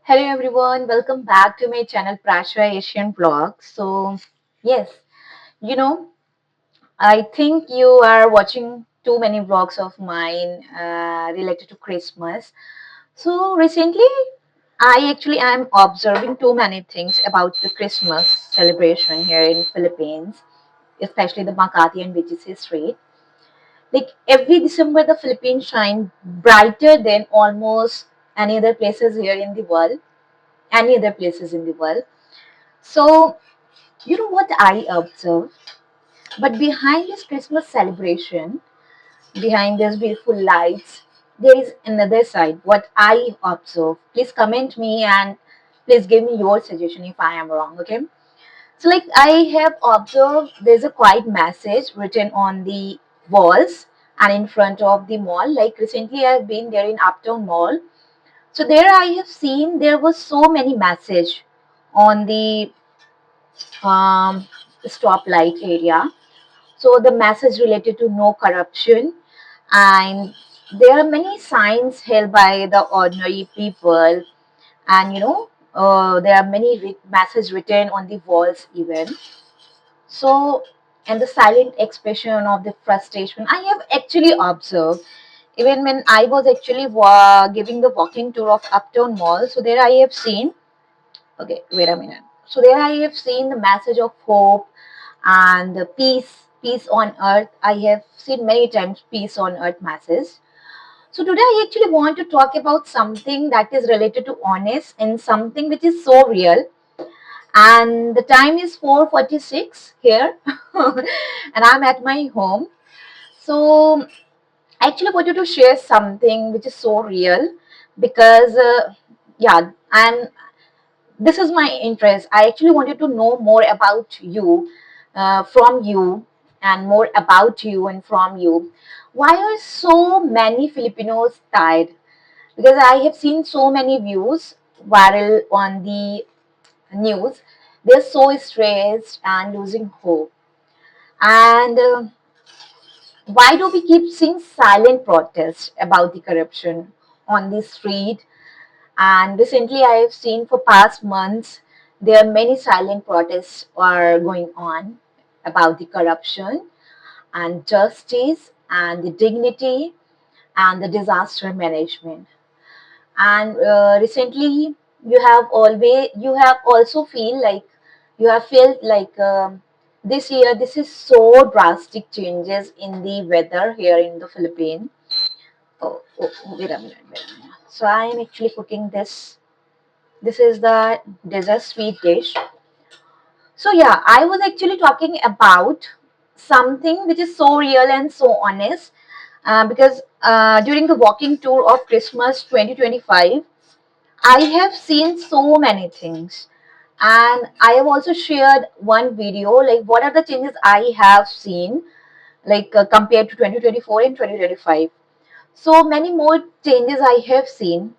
Hello everyone, welcome back to my channel Prashra Asian Vlogs. Yes, you know, I think you are watching too many vlogs of mine related to Christmas. So recently, I actually am observing too many things about the Christmas celebration here in Philippines, especially the Makati and BGC Street. Like every December, the Philippines shine brighter than almost any other places here in the world, any other places in the world. So, you know what I observe? But behind this Christmas celebration, behind these beautiful lights, there is another side. What I observe. Please comment me and please give me your suggestion if I am wrong. Okay. So, like I have observed, there's a quiet message written on the walls and in front of the mall. Like recently, I've been there in Uptown Mall. So there I have seen there was so many message on the um, stoplight area. So the message related to no corruption, and there are many signs held by the ordinary people, and there are many messages written on the walls even. So and the silent expression of the frustration I have actually observed even when I was actually giving the walking tour of Uptown Mall. So there I have seen. Okay, wait a minute. So there I have seen the message of hope and the peace on earth. I have seen many times peace on earth masses. So today I actually want to talk about something that is related to honest and something which is so real. And the time is 4:46 here, and I'm at my home. So I actually wanted to share something which is so real because yeah, and this is my interest. I actually wanted to know more about you, from you, and more about you and from you. Why are so many Filipinos tired? Because I have seen so many views viral on the news. They're so stressed and losing hope. And why do we keep seeing silent protests about the corruption on the street? And recently, I have seen for past months there are many silent protests are going on about the corruption and justice and the dignity and the disaster management. And recently, you have also feel like you have felt like this year this is so drastic changes in the weather here in the Philippines. Wait a minute, wait a minute. So I am actually cooking this. This is the dessert sweet dish. So yeah, I was actually talking about something which is so real and so honest because during the walking tour of Christmas 2025, I have seen so many things. And I have also shared one video like what are the changes I have seen like compared to 2024 and 2025. So many more changes I have seen.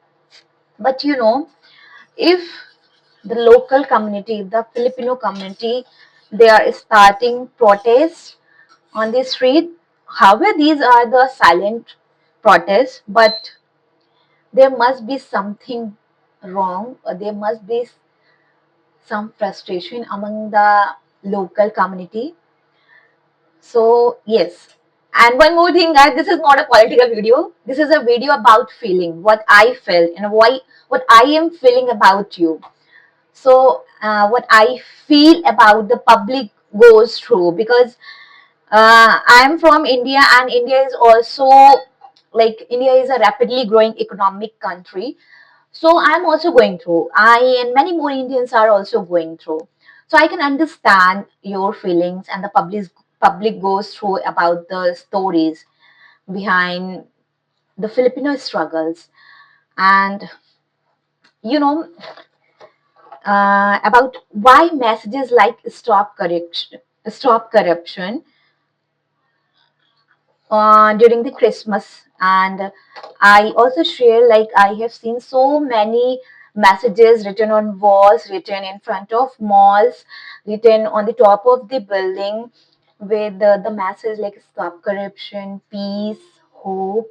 But if the local community, the Filipino community, they are starting protests on the street. However, these are the silent protests, but there must be something wrong, or there must be some frustration among the local community. So, yes. And one more thing, guys, this is not a political video. This is a video about feeling, what I felt and what I am feeling about you. So what I feel about the public goes through because I'm from India, and India is also like India is a rapidly growing economic country. So I'm also going through. I and many more Indians are also going through. So I can understand your feelings, and the public goes through about the stories behind the Filipino struggles, and you know about why messages like stop corruption during the Christmas. And I also share like I have seen so many messages written on walls, written in front of malls, written on the top of the building with the message like stop corruption, peace, hope.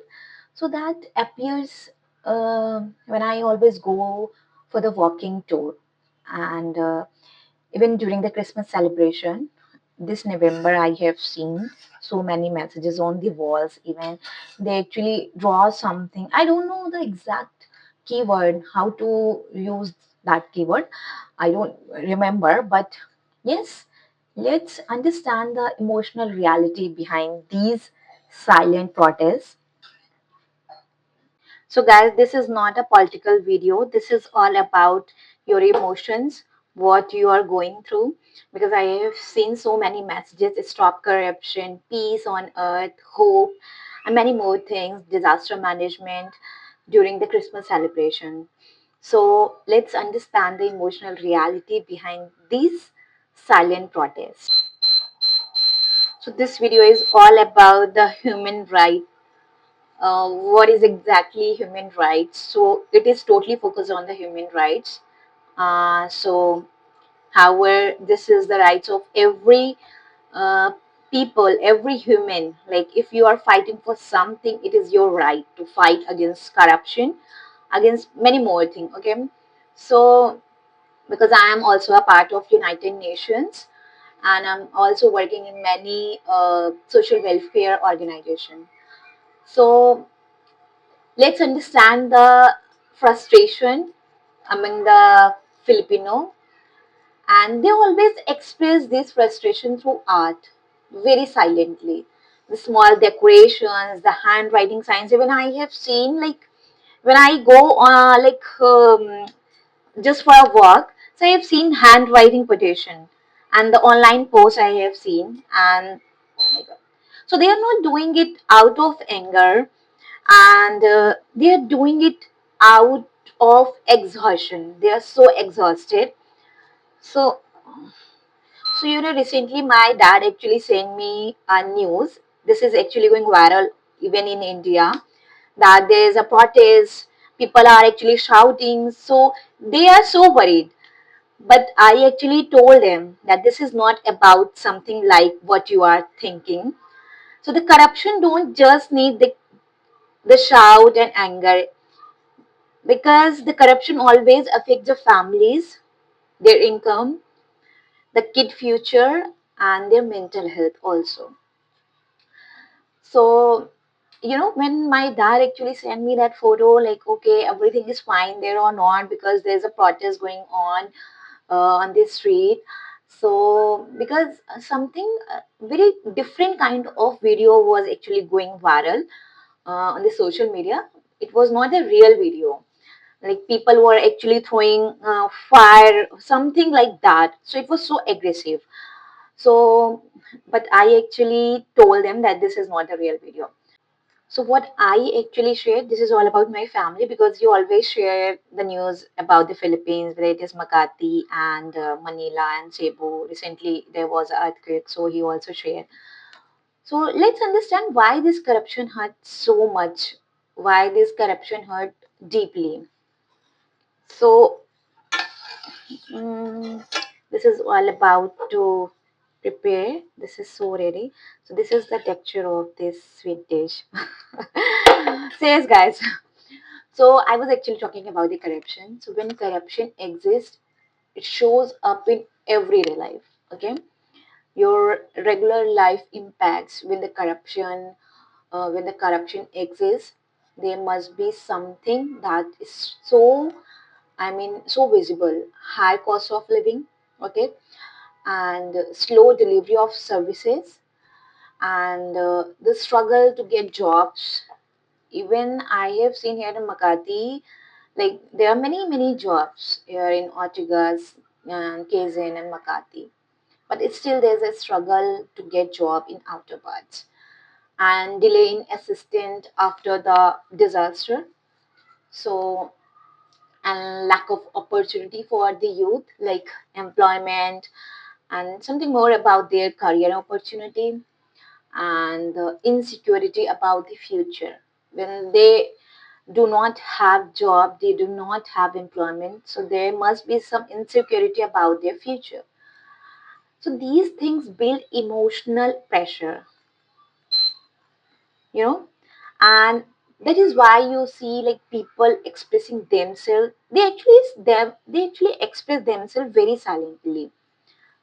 So that appears when I always go for the walking tour. And even during the Christmas celebration, this November, I have seen so many messages on the walls. Even they actually draw something. I don't know the exact keyword, how to use that keyword. I don't remember, but yes, let's understand the emotional reality behind these silent protests. So, guys, this is not a political video. This is all about your emotions, what you are going through. Because I have seen so many messages: stop corruption, peace on earth, hope, and many more things, disaster management during the Christmas celebration. So, let's understand the emotional reality behind these silent protests. So, this video is all about the human right, what is exactly human rights. So it is totally focused on the human rights. So however, this is the rights of every uh, people, every human. Like if you are fighting for something, it is your right to fight against corruption, against many more things. Okay, so because I am also a part of United Nations, and I'm also working in many social welfare organization. So let's understand the frustration among the Filipino, and they always express this frustration through art, very silently. The small decorations, the handwriting signs. Even I have seen, like when I go just for a walk, so I have seen handwriting petition, and the online posts I have seen, and oh my God. So they are not doing it out of anger, and they are doing it out of exhaustion. They are so exhausted. So, recently my dad actually sent me a news. This is actually going viral even in India, that there is a protest. People are actually shouting. So they are so worried. But I actually told them that this is not about something like what you are thinking. So the corruption don't just need the shout and anger, because the corruption always affects the families, their income, the kid future, and their mental health also. So when my dad actually sent me that photo, like, okay, everything is fine there or not, because there's a protest going on this street. So because something very different kind of video was actually going viral on the social media. It was not a real video, like people were actually throwing fire, something like that. So it was so aggressive. So but I actually told them that this is not a real video. So what I actually shared, this is all about my family, because you always share the news about the Philippines, whether it is Makati and Manila and Cebu. Recently there was an earthquake, so he also shared. So let's understand why this corruption hurt so much, why this corruption hurt deeply. So Mm, this is all about to prepare. This is so ready. So this is the texture of this sweet dish. So yes, guys. So I was actually talking about the corruption. So when corruption exists, it shows up in everyday life. Okay, your regular life impacts when the corruption exists. There must be something that is so, so visible: high cost of living, okay, and slow delivery of services, and the struggle to get jobs. Even I have seen here in Makati, like there are many jobs here in Ortigas and Quezon and Makati, but it's still there's a struggle to get job in outer parts, and delay in assistance after the disaster. So and lack of opportunity for the youth, like employment, and something more about their career opportunity, and the insecurity about the future. When they do not have job, they do not have employment, so there must be some insecurity about their future. So these things build emotional pressure, you know and That is why you see like people expressing themselves. They actually express themselves very silently.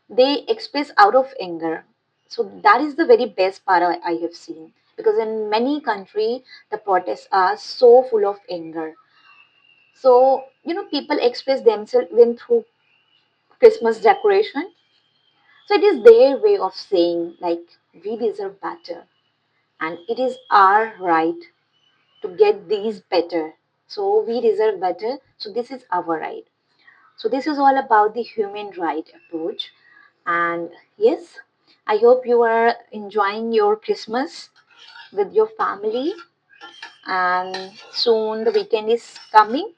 They express out of anger. So that is the very best part I have seen, because in many countries the protests are so full of anger. So people express themselves even through Christmas decoration. So it is their way of saying like we deserve better, and it is our right to get these better. So we deserve better. So this is our right. So this is all about the human right approach. And yes, I hope you are enjoying your Christmas with your family. And soon the weekend is coming.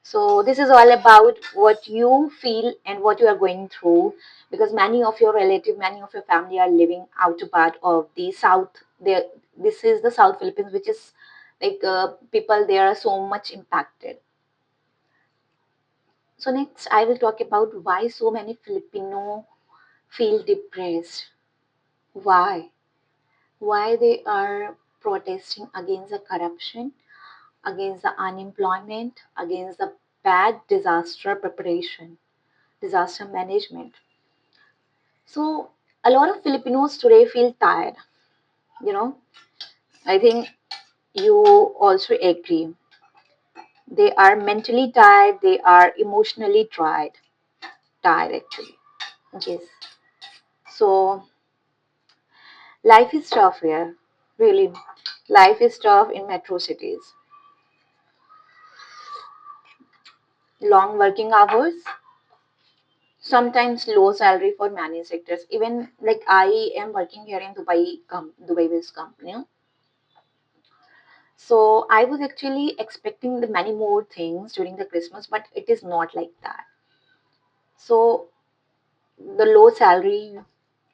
So this is all about what you feel and what you are going through, because many of your relatives, many of your family are living out a part of the south. There, this is the South Philippines, which is like people there are so much impacted. So next, I will talk about why so many Filipino feel depressed. Why? Why they are protesting against the corruption, against the unemployment, against the bad disaster preparation, disaster management. So a lot of Filipinos today feel tired. You know, I think you also agree. They are mentally tired. They are emotionally tired actually. Yes. So life is tough here. Really, life is tough in metro cities. Long working hours, sometimes low salary for many sectors. Even like I am working here in Dubai based company. So I was actually expecting the many more things during the Christmas, but it is not like that. So the low salary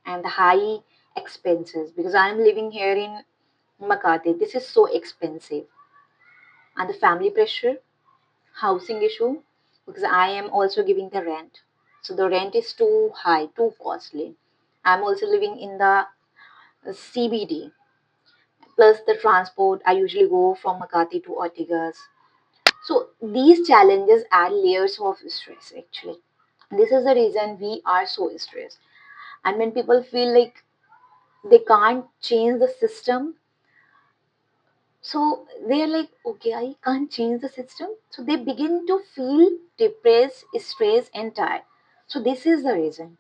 and the high expenses, because I am living here in Makati, this is so expensive, and the family pressure, housing issue, because I am also giving the rent. So the rent is too high, too costly. I'm also living in the CBD, plus the transport. I usually go from Makati to Ortigas. So these challenges add layers of stress actually. This is the reason we are so stressed. And when people feel like they can't change the system, so they're like, okay, I can't change the system. So they begin to feel depressed, stressed, and tired. So this is the reason.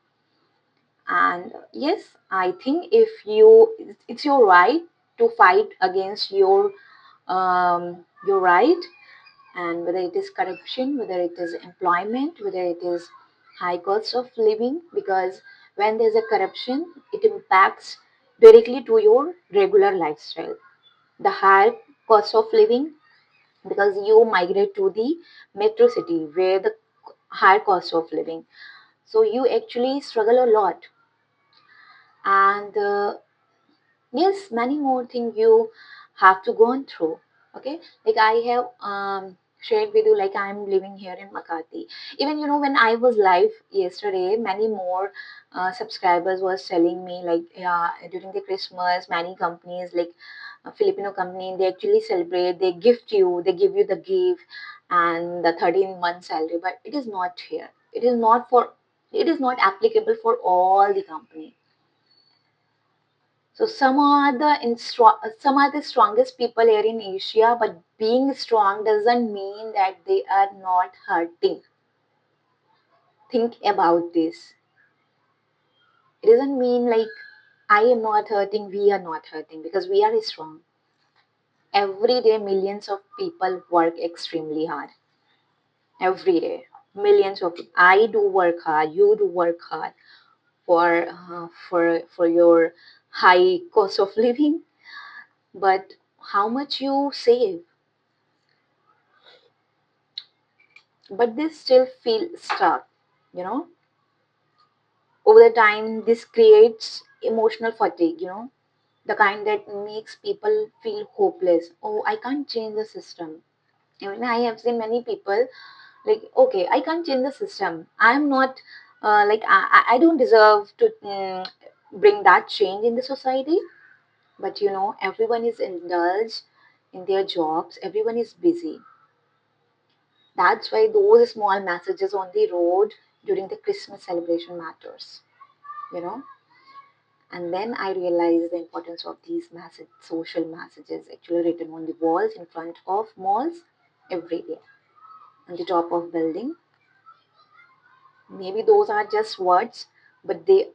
And yes, I think if it's your right to fight against your right, and whether it is corruption, whether it is employment, whether it is high cost of living, because when there's a corruption, it impacts directly to your regular lifestyle. The higher cost of living, because you migrate to the metro city where the higher cost of living, so you actually struggle a lot. And yes, many more things you have to go on through. Okay, like I have shared with you, like I'm living here in Makati. Even when I was live yesterday, many more subscribers was telling me like, yeah, during the Christmas many companies like a Filipino company, they actually celebrate, they gift you, they give you the gift and the 13-month salary. But it is not here, it is not applicable for all the company. So some are the strongest people here in Asia, but being strong doesn't mean that they are not hurting. Think about this. It doesn't mean like I am not hurting, we are not hurting, because we are strong. Every day, millions of people work extremely hard. Every day, millions of people. I do work hard. You do work hard for your high cost of living. But how much you save? But they still feel stuck, you know over the time. This creates emotional fatigue, the kind that makes people feel hopeless. Oh, I can't change the system. Even I have seen many people like, okay, I can't change the system. I'm not like I don't deserve to bring that change in the society. But everyone is indulged in their jobs, everyone is busy. That's why those small messages on the road during the Christmas celebration matters, you know. And then I realized the importance of these social messages actually written on the walls in front of malls every day, on the top of building. Maybe those are just words, but they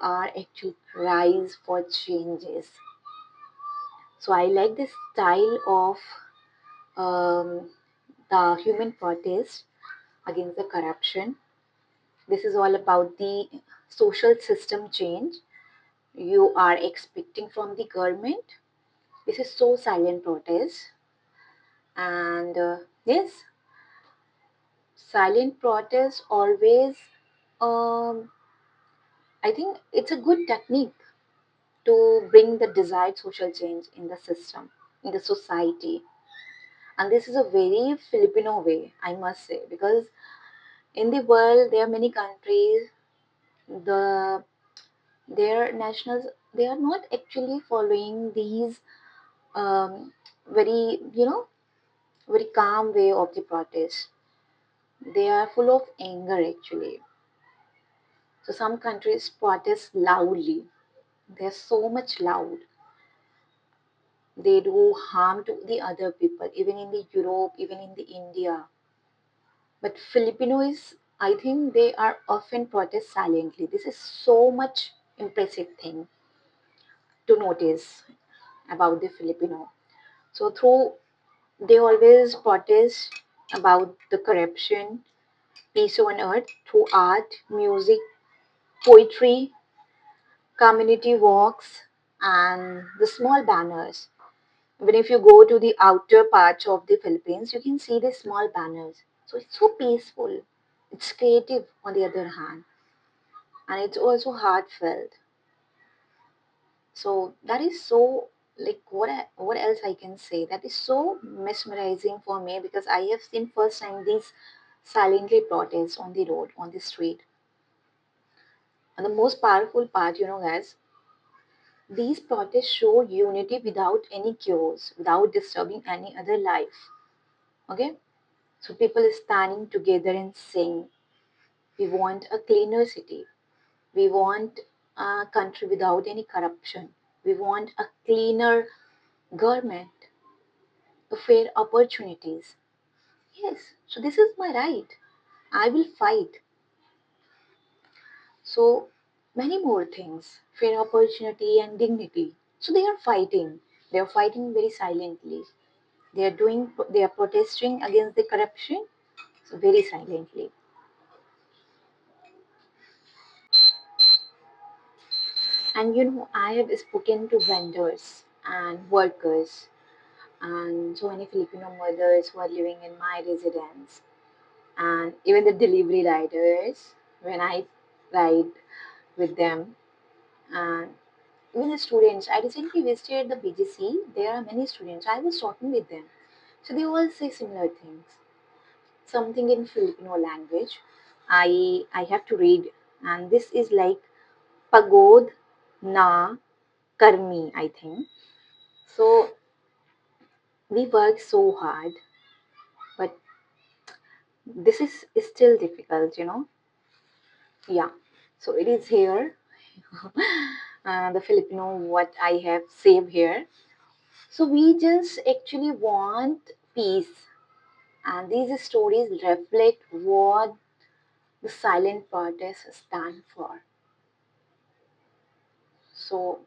are actually cries for changes. So I like this style of um, the human protest against the corruption. This is all about the social system change you are expecting from the government. This is so silent protest, and yes, silent protest always. Um, I think it's a good technique to bring the desired social change in the system, in the society. And this is a very Filipino way, I must say, because in the world there are many countries, the their nationals, they are not actually following these very, very calm way of the protest. They are full of anger actually. So some countries protest loudly. They're so much loud. They do harm to the other people, even in the Europe, even in the India. But Filipinos, I think they are often protest silently. This is so much impressive thing to notice about the Filipino. So through they always protest about the corruption, peace on earth through art, music, poetry, community walks, and the small banners. Even if you go to the outer parts of the Philippines, you can see the small banners. So it's so peaceful. It's creative on the other hand, and it's also heartfelt. So that is so, like, what else I can say? That is so mesmerizing for me because I have seen first time these silently protests on the road, on the street. And the most powerful part, guys, these protests show unity without any chaos, without disturbing any other life. Okay? So people are standing together and saying, we want a cleaner city. We want a country without any corruption. We want a cleaner government, fair opportunities. Yes, so this is my right. I will fight. So many more things, fair opportunity and dignity. So they are fighting. They are fighting very silently. They are protesting against the corruption, so very silently. And I have spoken to vendors and workers and so many Filipino mothers who are living in my residence, and even the delivery riders when I ride with them, and even the students. I recently visited the BGC. There are many students. I was talking with them. So they all say similar things. Something in Filipino language. I have to read, and this is like pagod na karmi, I think. So we work so hard, but this is still difficult. Yeah. So it is here, the Filipino what I have saved here. So we just actually want peace, and these stories reflect what the silent protests stand for. So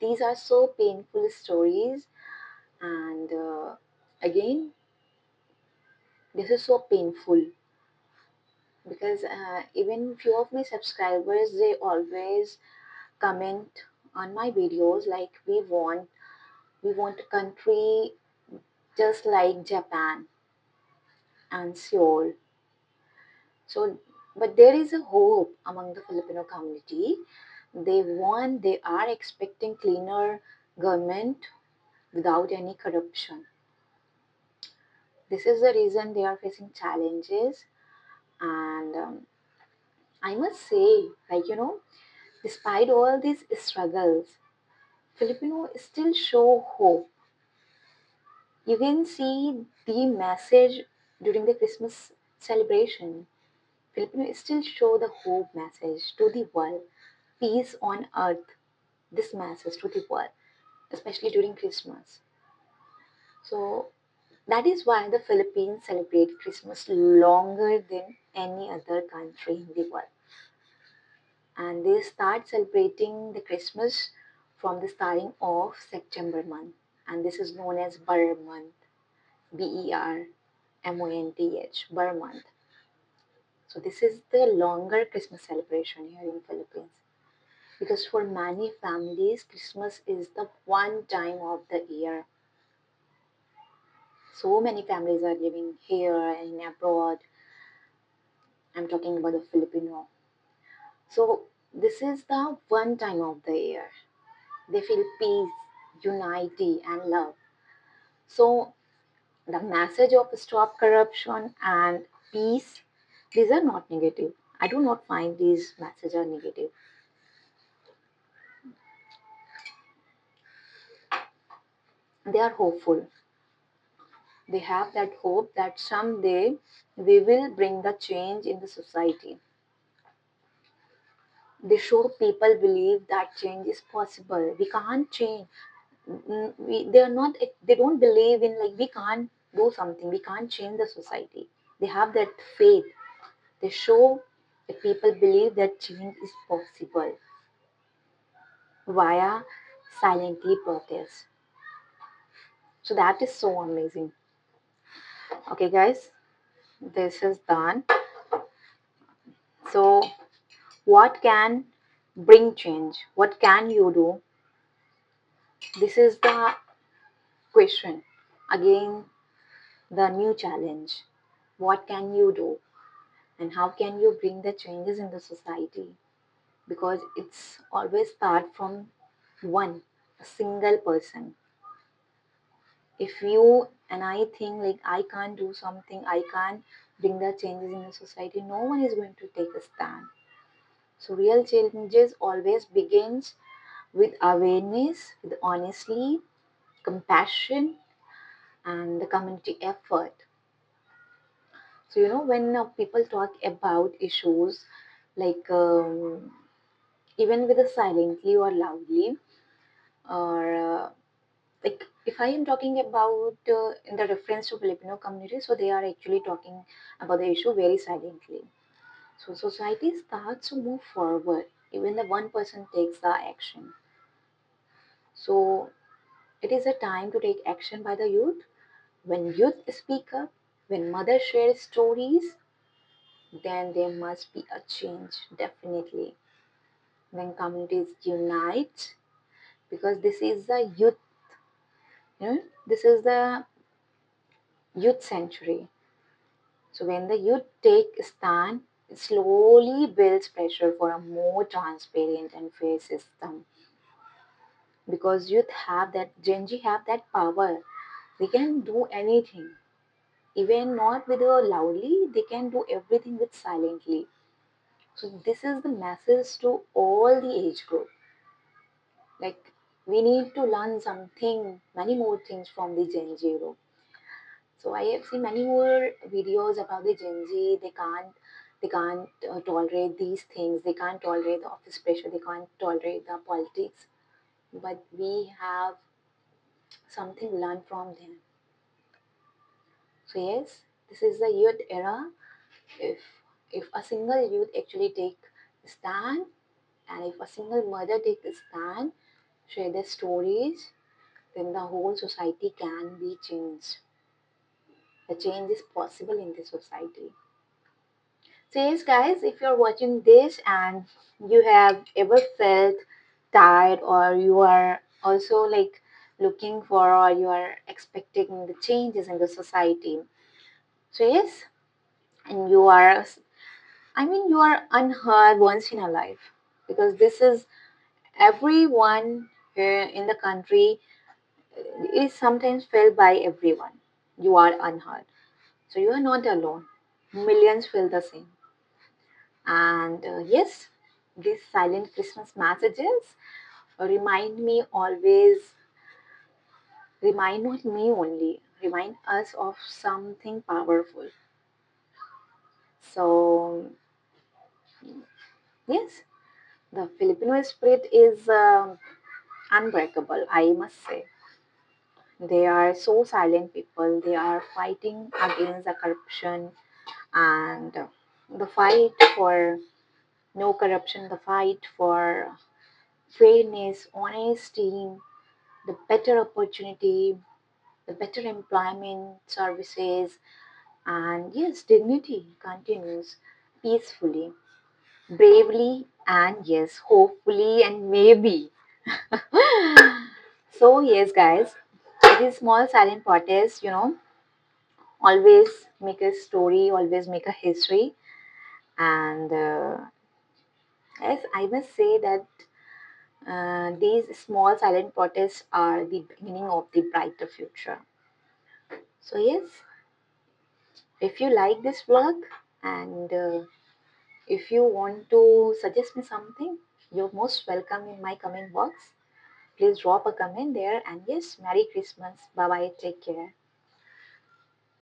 these are so painful stories, and again, this is so painful because even few of my subscribers, they always comment on my videos like we want a country just like Japan and Seoul. So, but there is a hope among the Filipino community. They are expecting cleaner government without any corruption. This is the reason they are facing challenges, and I must say, like despite all these struggles, Filipino still show hope. You can see the message during the Christmas celebration. Filipinos still show the hope message to the world, peace on earth. This message to the world, especially during Christmas. So that is why the Philippines celebrate Christmas longer than any other country in the world. And they start celebrating the Christmas from the starting of September month. And this is known as Ber month, Bermonth, Ber month. So this is the longer Christmas celebration here in Philippines. Because for many families, Christmas is the one time of the year. So many families are living here and abroad. I'm talking about the Filipino. So this is the one time of the year. They feel peace, unity, and love. So the message of stop corruption and peace, these are not negative. I do not find these messages are negative. They are hopeful. They have that hope that someday we will bring the change in the society. They show people believe that change is possible. We can't change. They are not. They don't believe in like we can't do something. We can't change the society. They have that faith. They show that people believe that change is possible via silently protest. So that is so amazing. Okay, guys, this is done. So, what can bring change? What can you do? This is the question. Again, the new challenge. What can you do? And how can you bring the changes in the society? Because it's always start from one, a single person. If you and I think like I can't do something, I can't bring the changes in the society, no one is going to take a stand. So real changes always begins with awareness, with honesty, compassion, and the community effort. So when people talk about issues like even with a silently or loudly, or like if I am talking about in the reference to Filipino community, so they are actually talking about the issue very silently. So society starts to move forward even the one person takes the action. So it is a time to take action by the youth. When youth speak up, when mothers share stories, then there must be a change definitely. When communities unite, because this is the youth, this is the youth century. So when the youth take a stand, it slowly builds pressure for a more transparent and fair system. Because youth have that, Gen Z have that power. They can do anything. Even not with a loudly, they can do everything with silently. So this is the message to all the age group. Like we need to learn something, many more things from the Gen Z group. So I have seen many more videos about the Gen Z. They can't tolerate these things. They can't tolerate the office pressure. They can't tolerate the politics. But we have something learned from them. So yes, this is the youth era. If if a single youth actually take a stand, and if a single mother take a stand, share their stories, then the whole society can be changed. The change is possible in the society. So, yes, guys, if you're watching this and you have ever felt tired, or you are also like looking for, or you are expecting the changes in the society, so yes, and you are, I mean, you are unheard once in a life, because this is everyone here in the country, it is sometimes felt by everyone. You are unheard. So you are not alone. Millions feel the same. And yes, these silent Christmas messages remind me always, remind not me only. remind us of something powerful. So, yes, the Filipino spirit is unbreakable, I must say. They are so silent people. They are fighting against the corruption and the fight for no corruption, the fight for fairness, honesty, the better opportunity, the better employment services, and yes, dignity continues peacefully, bravely, and yes, hopefully, and maybe. So, yes, guys, these small silent protests, always make a story, always make a history. And yes, I must say that these small silent protests are the beginning of the brighter future. So, yes, if you like this vlog and if you want to suggest me something, you're most welcome in my comment box. Please drop a comment there. And yes, Merry Christmas. Bye bye. Take care.